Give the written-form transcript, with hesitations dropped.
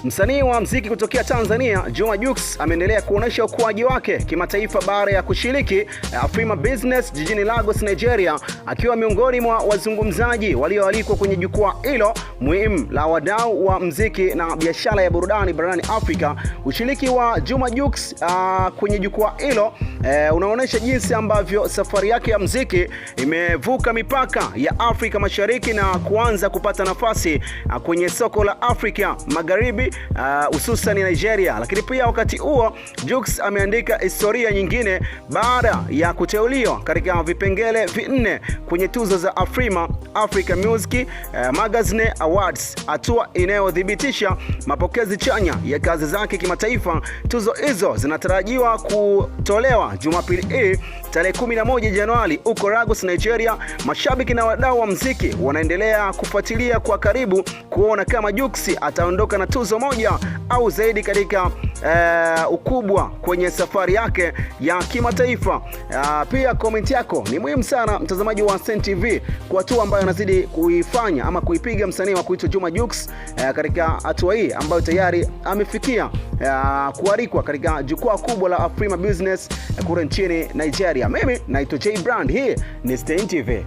Msanii wa muziki kutokea Tanzania, Juma Jux ameendelea kuonesha ukuaji wake kimataifa baada ya kushiriki Afrima Business jijini Lagos, Nigeria, akiwa miongoni mwa wazungumzaji walioalikwa kwenye jukwaa hilo muhimu la wadau wa muziki na biashara ya burudani barani Afrika. Ushiriki wa Juma Jux kwenye jukwaa hilo unaonesha jinsi ambavyo safari yake ya muziki imevuka mipaka ya Afrika Mashariki na kuanza kupata nafasi kwenye soko la Afrika Magharibi, hususan Nigeria. Lakini pia wakati huo Jux ameandika historia nyingine baada ya kuteuliwa katika vipengele vinne kwenye tuzo za Afrima Africa Music Magazine Awards, hatua inayothibitisha mapokezi chanya ya kazi zake kimataifa. Tuzo hizo zinatarajiwa kutolewa Jumapili hii tarehe 11 Januari huko Lagos, Nigeria. Mashabiki na wadau wa muziki wanaendelea kufuatilia kwa karibu kuona kama Jux ataondoka na tuzo moja au zaidi katika ukubwa kwenye safari yake ya kimataifa. Pia comment yako ni muhimu sana, mtazamaji wa Sen TV, kwa hatua ambayo anazidi kuifanya ama kuipiga msanii wa kuitwa Juma Jux katika hatua hii ambayo tayari amefikia kualikwa katika jukwaa kubwa la Afrima Business kule nchini Nigeria. Mimi naitwa J Brand, hii ni Sen TV.